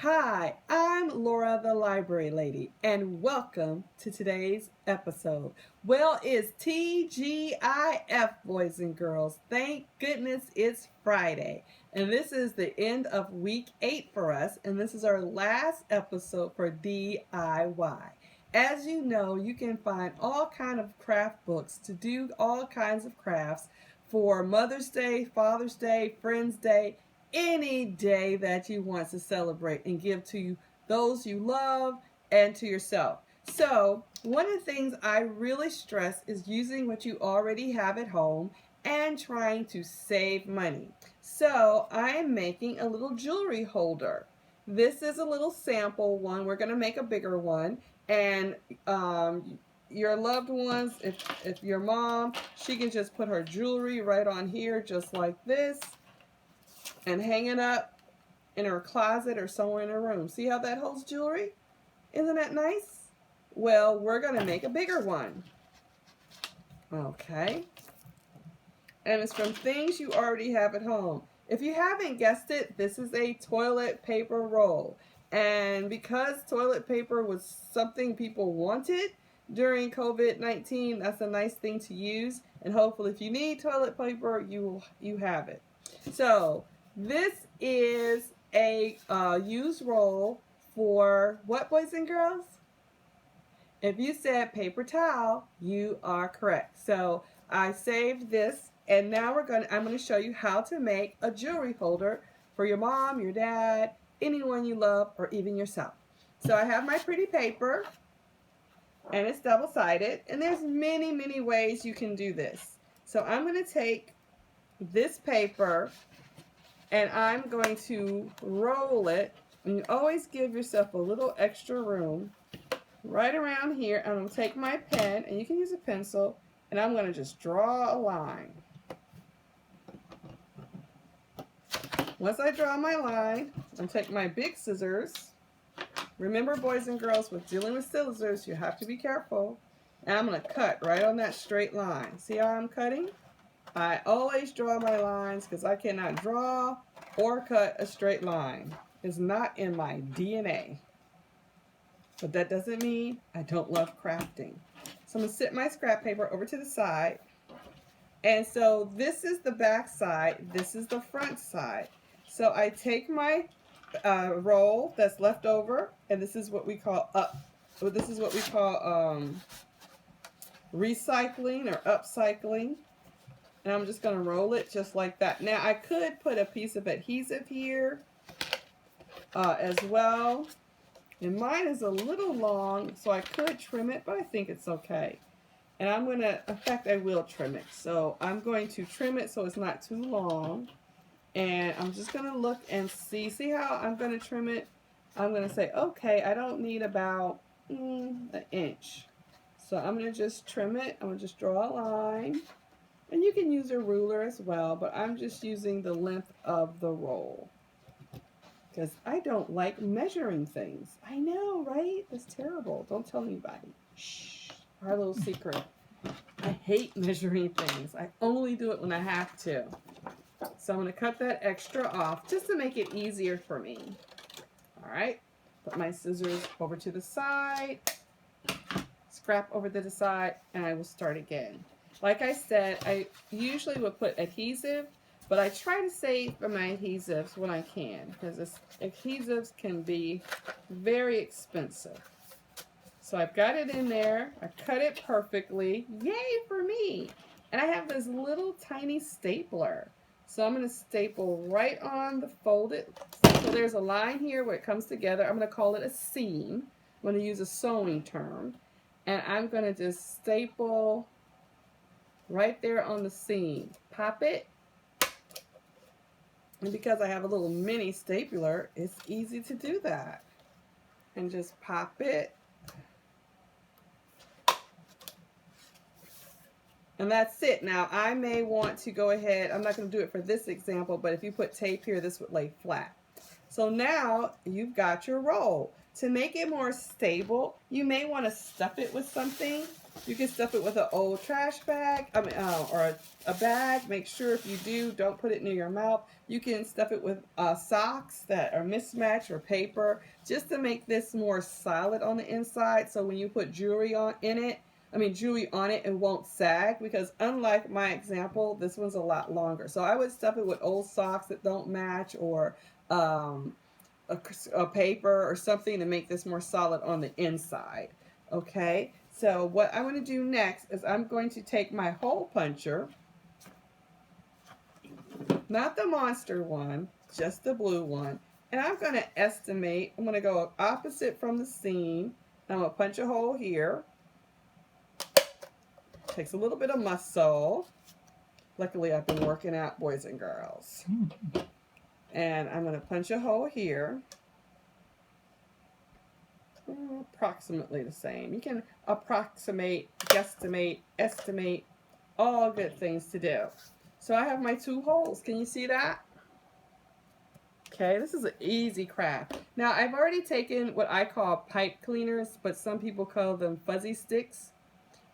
Hi, I'm Laura the Library Lady, and welcome to today's episode. Well, it's TGIF, boys and girls. Thank goodness it's Friday. And this is the end of week 8 for us, and this is our last episode for DIY. As you know, you can find all kind of craft books to do all kinds of crafts for Mother's Day, Father's Day, Friends Day, any day that you want to celebrate and give to those you love and to yourself. So, one of the things I really stress is using what you already have at home and trying to save money. So, I am making a little jewelry holder. This is a little sample one. We're going to make a bigger one. And your loved ones, if your mom, she can just put her jewelry right on here just like this and hang it up in her closet or somewhere in her room. See how that holds jewelry? Isn't that nice? Well, we're going to make a bigger one. Okay. And it's from things you already have at home. If you haven't guessed it, this is a toilet paper roll. And because toilet paper was something people wanted during COVID-19, that's a nice thing to use. And hopefully if you need toilet paper, you have it. So this is a used roll for what, boys and girls? If you said paper towel, you are correct. So I saved this, and now I'm going to show you how to make a jewelry holder for your mom, your dad, anyone you love, or even yourself. So I have my pretty paper, and it's double-sided, and there's many, many ways you can do this. So I'm going to take this paper, and I'm going to roll it, and you always give yourself a little extra room right around here. I'm going to take my pen, and you can use a pencil, and I'm going to just draw a line. Once I draw my line, I'm going to take my big scissors. Remember, boys and girls, with dealing with scissors, you have to be careful. And I'm going to cut right on that straight line. See how I'm cutting? I always draw my lines because I cannot draw or cut a straight line. It's not in my DNA. But that doesn't mean I don't love crafting. So I'm going to sit my scrap paper over to the side. And so this is the back side. This is the front side. So I take my roll that's left over, and this is what we call recycling or upcycling. And I'm just going to roll it just like that. Now I could put a piece of adhesive here as well. And mine is a little long, so I could trim it, but I think it's okay. And I'm going to, in fact, I will trim it. So I'm going to trim it so it's not too long. And I'm just going to look and see how I'm going to trim it. I'm going to say, okay, I don't need about an inch. So I'm going to just trim it. I'm going to just draw a line. And you can use a ruler as well, but I'm just using the length of the roll. Because I don't like measuring things. I know, right? That's terrible. Don't tell anybody. Shh. Our little secret. I hate measuring things. I only do it when I have to. So I'm going to cut that extra off just to make it easier for me. All right. Put my scissors over to the side. Scrap over to the side. And I will start again. Like I said, I usually would put adhesive, but I try to save for my adhesives when I can, because adhesives can be very expensive. So I've got it in there. I cut it perfectly. Yay for me! And I have this little tiny stapler. So I'm going to staple right on the folded. So there's a line here where it comes together. I'm going to call it a seam. I'm going to use a sewing term. And I'm going to just staple right there on the seam. Pop it. And because I have a little mini stapler, it's easy to do that. And just pop it. And that's it. Now, I may want to go ahead, I'm not going to do it for this example, but if you put tape here, this would lay flat. So now you've got your roll. To make it more stable, you may want to stuff it with something. You can stuff it with an old trash bag, or a bag. Make sure if you do, don't put it near your mouth. You can stuff it with socks that are mismatched or paper, just to make this more solid on the inside. So when you put jewelry on it, it won't sag, because unlike my example, this one's a lot longer. So I would stuff it with old socks that don't match, or a paper or something to make this more solid on the inside. Okay, so what I'm going to do next is I'm going to take my hole puncher, not the monster one, just the blue one, and I'm going to estimate. I'm going to go opposite from the seam. I'm going to punch a hole here. Takes a little bit of muscle. Luckily, I've been working out, boys and girls. And I'm going to punch a hole here. Approximately the same. You can approximate, guesstimate, estimate, all good things to do. So I have my 2 holes. Can you see that? Okay, this is an easy craft. Now I've already taken what I call pipe cleaners, but some people call them fuzzy sticks.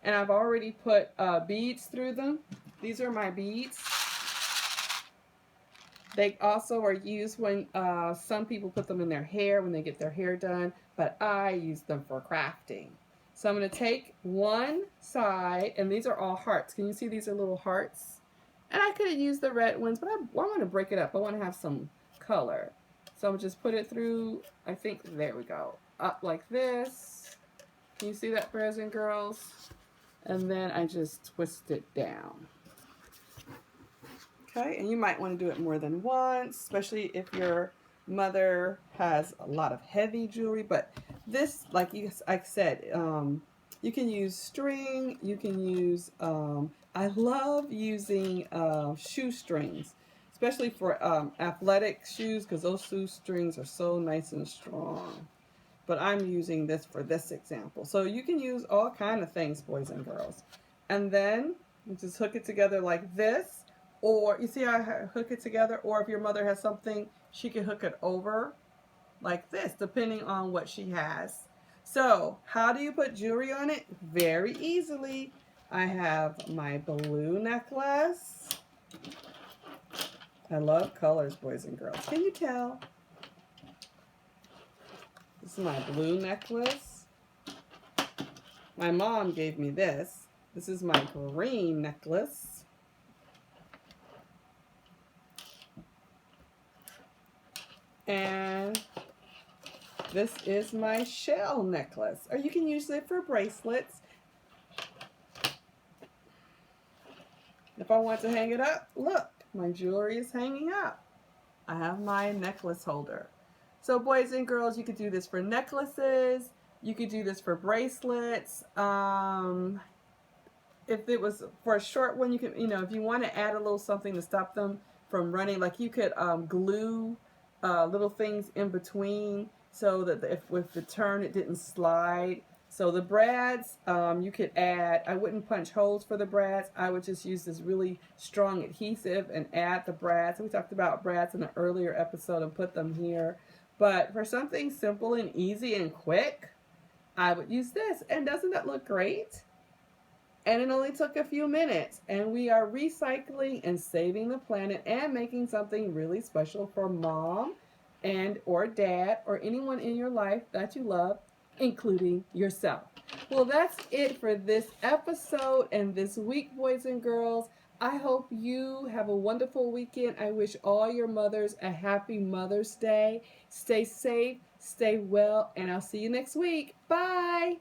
And I've already put beads through them. These are my beads. They also are used when some people put them in their hair when they get their hair done, but I use them for crafting. So I'm going to take one side, and these are all hearts. Can you see these are little hearts? And I could have used the red ones, but I want to break it up. I want to have some color. So I'm just put it through, I think, there we go, up like this. Can you see that, boys and girls? And then I just twist it down. Okay, and you might want to do it more than once, especially if your mother has a lot of heavy jewelry. But this, like I said, you can use string, you can use, I love using shoestrings, especially for athletic shoes, because those shoestrings are so nice and strong. But I'm using this for this example. So you can use all kind of things, boys and girls. And then you just hook it together like this. Or you see how I hook it together? Or if your mother has something, she can hook it over like this, depending on what she has. So how do you put jewelry on it? Very easily. I have my blue necklace. I love colors, boys and girls. Can you tell? This is my blue necklace. My mom gave me this. This is my green necklace. And this is my shell necklace. Or you can use it for bracelets. If I want to hang it up, look, my jewelry is hanging up. I have my necklace holder. So boys and girls, you could do this for necklaces. You could do this for bracelets. If it was for a short one, you can, if you want to add a little something to stop them from running, like you could glue little things in between so that if with the turn it didn't slide. So the brads, you could add, I wouldn't punch holes for the brads. I would just use this really strong adhesive and add the brads. We talked about brads in an earlier episode and put them here. But for something simple and easy and quick, I would use this. And doesn't that look great? And it only took a few minutes. And we are recycling and saving the planet and making something really special for mom and or dad or anyone in your life that you love, including yourself. Well, that's it for this episode and this week, boys and girls. I hope you have a wonderful weekend. I wish all your mothers a happy Mother's Day. Stay safe, stay well, and I'll see you next week. Bye.